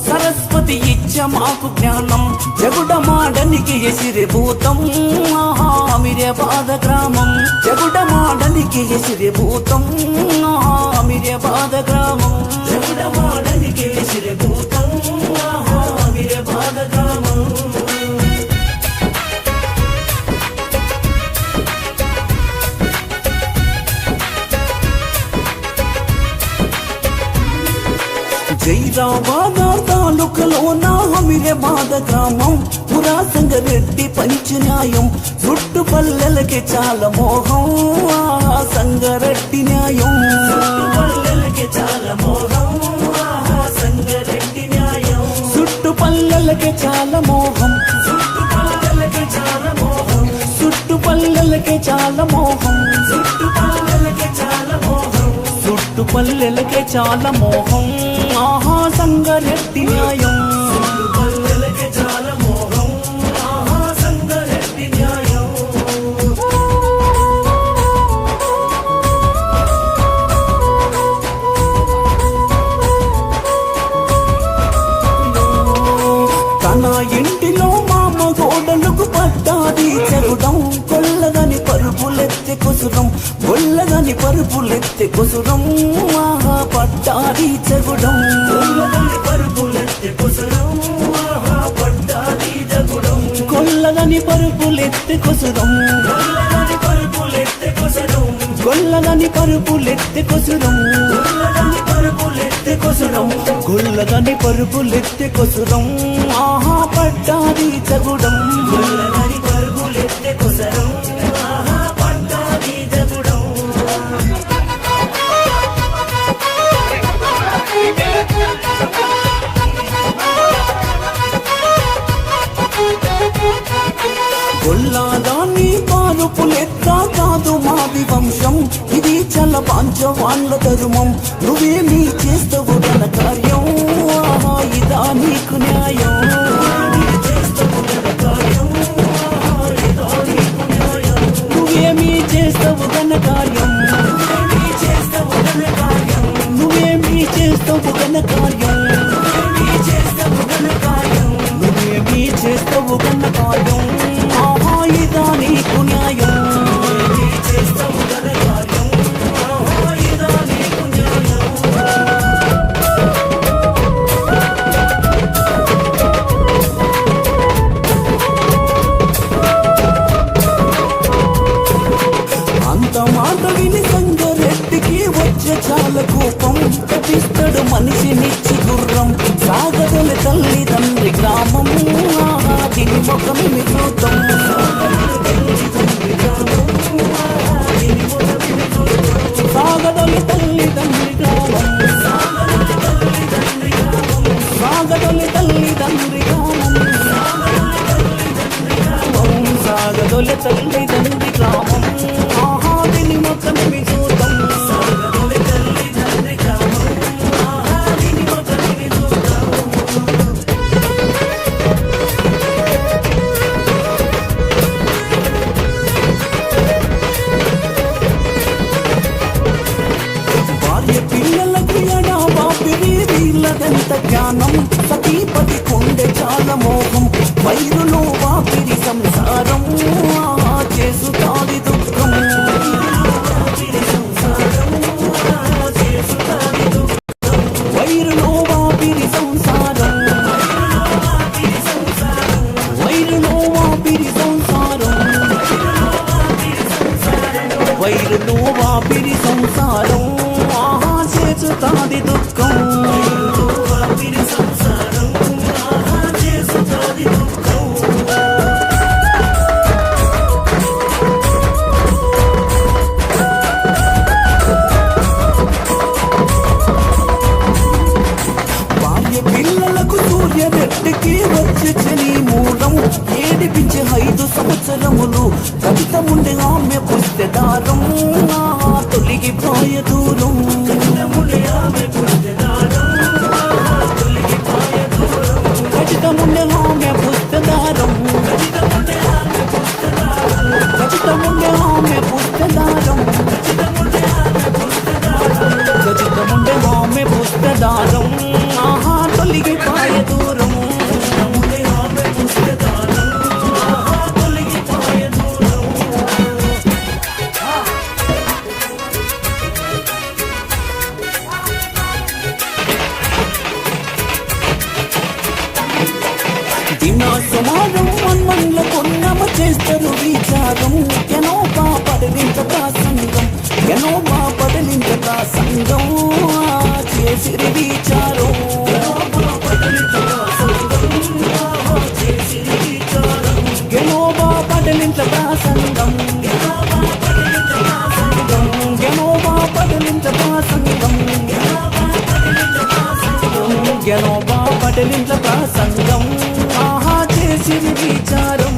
సరస్వతి ఇచ్చ మాకు జ్ఞానం జగుడమాడనికి ఎసిరే భూతం ఆమిర్యాబాద గ్రామం జగుడమాడనికి ఎసిరే భూతం ఆమిర్యాబాద గ్రామం జగుడమాడనికి ఎసిరే భూతం ఆమిర్యాబాద గ్రామం జైరాబాద తాలూకలో నా ఆమిర్యాబాద గ్రామం పురా సంగారెడ్డి పంచన్యాయం చుట్టు పల్లెలకి చాలా మోహం సంగారెడ్డి న్యాయం పల్లెలకి చాలా మోహం సంగారెడ్డి న్యాయం చుట్టు పల్లెలకి చాలా మోహం చుట్టు పల్లెలకి చాలా మోహం చుట్టు పల్లెలకి చాలా మోహం చుట్టు పల్లెలకి చాలా మోహం చుట్టు పల్లెలకి చాలా మోహం సంగారెడ్డి న్యాయం పల్లెలకి చాలా మోహం సంగారెడ్డి న్యాయం తన ఇంటిలో మామ గోడలకు పట్టాది చెరుడం కొల్లదని పరుపులెత్తి కొసురం గొల్లదని పరుపులెత్తి కొసురం పట్టాది చెగుడం పరుపులెత్తి కొసురం పట్టాది చెగుడం కొల్లదని పరుపులెత్తి కొసురం పరుపులెత్తి కొసురం గొల్లదని పరుపులెత్తి కొసురం పరుపులెత్తి కొసురం గొల్లదని పరుపులెత్తి కొసురం పట్టాది చెగుడం గొల్లదని పరుపులెత్తి కొసురం పట్టాది చెగుడం గొల్లాదాన్ని పారుపులెత్త కాదు మాది వంశం ఇది చల పాంచవాళ్ళ ధర్మం నువ్వేమీ చేస్తావు తన కార్యం ఇదా నీకు న్యాయం నువ్వేమీ చేస్తావు తన కార్యం నువ్వేమీ చేస్తావు తన కార్యం నువ్వేమీ చేస్తావు కన్న కార్యం ఇదా నీకు న్యాయం చేస్తావు కన్న కార్యం ఇదా నీకు న్యాయం అంత మాట విని సంగారెడ్డికి వచ్చే చాలా కోపం కపిస్తాడు మనిషినిచ్చి గుర్రం సాగదల తల్లిదండ్రి గ్రామం దీని ముఖమిని చూద్దాం సాగదొలి తల్లిదండ్రి గ్రామం సాగదొలి తల్లిదండ్రి గ్రామం సాగదొలి తల్లిదండ్రి గ్రామం దీని ముఖమిని చూద్దాం జ్ఞానం సతీపతి కొండె చాలా మోహం వైరులో వాపిరి సంసారం చేసుతాది దుఃఖం వైరులో వాపిరి సంసారం వైరులో వాపిరి సంసారం వైరులో వాపిరి సంసారం చేసుతాది దుఃఖం పిల్లలకు సూర్యరెడ్డికి వచ్చే చని మూలం ఏడిపించే 5 సంవత్సరములు కవితముండే ఆమె పుస్తదారం తొలగిపోయ దూరం కవితముండే ఆమె పుస్తదారం కవితముండే ఆమె పుస్తదారం కవితముండే ఆమె పుస్తదారం గజితముండే ఆమె పుస్తదారం తొలగిపోయ చేస్తారు విచారం ఎనో బాపడలింత సంఘం ఎనో బాపడలింత సంఘం చేసిరి విచారం ఎనో బాపడలింత సంఘం ఎనో బాపడలింత సంఘం ఎనో బాపడలింత సంఘం ఆహా చేసిరి విచారం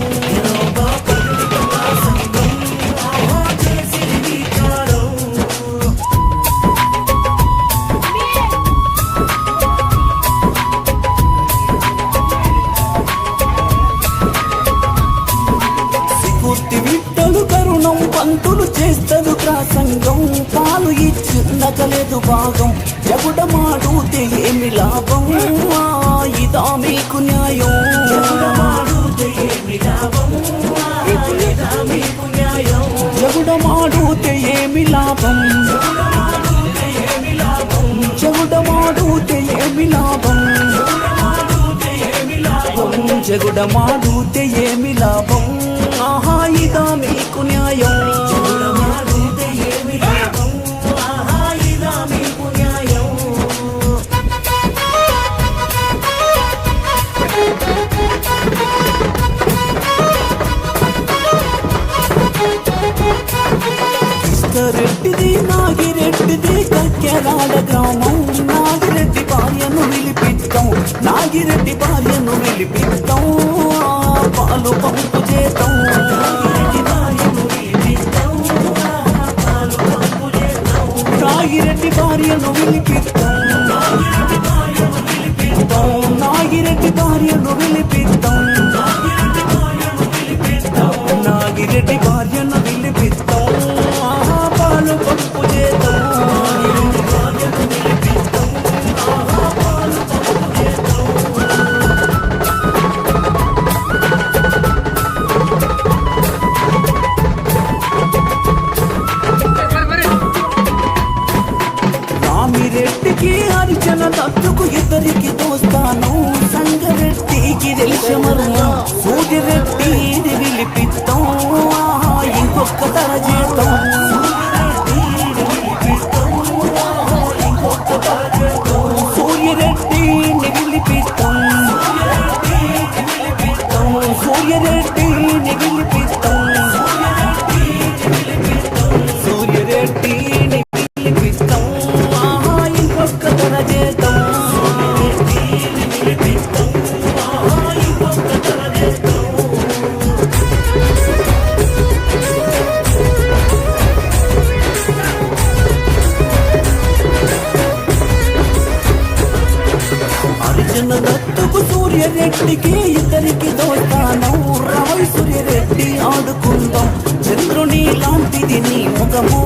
పంతులు చేస్తారు ప్రసంగం పాలు ఇచ్చి నగలేదు భాగం జగుడమాడుతే ఏమి లాభం ఇదా మీకు న్యాయం జగుడమాడుతే ఏమి లాభం జగుడమాడుతే ఏమి లాభం జగుడమాడుతే ఏమి లాభం ఆహా ఇదా మీకు న్యాయం రెడ్డిది నాగిరెడ్డిది కక్కెరాల గ్రామం నాగిరెడ్డి భార్యను విలిపిస్తాం నాగిరెడ్డి భార్యను విలిపిస్తాం పాలు పంపు చేస్తాం నాగిరెడ్డి భార్యను విలిపిస్తాం నాగిరెడ్డి భార్యను విలిపిస్తాం నాగిరెడ్డి భార్యను విలిపిస్తాం పాలు పంపు చేస్తాం రామిరెడ్డికి అర్చన దత్తుకు ఇద్దరికి దోస్తాను సంగరెడ్డికి తెలిసమరు సూర్యరెడ్డి విలిపిస్తాం ఇంకొక తర చేస్తాం సూర్యరెడ్డిని విలిపిస్తాం సూర్యరెడ్డిని విలిపిస్తాం సూర్యరెడ్డిని విలిపిస్తాం ఇంకొక తర చేస్తాం దత్తుకు సూర్యరెడ్డికి ఇద్దరికి దోస్తాను రాయ్ సూర్యరెడ్డి ఆడుకుందాం చంద్రుని లాంటిది నీ ముఖము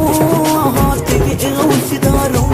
తెగి ఔషధారం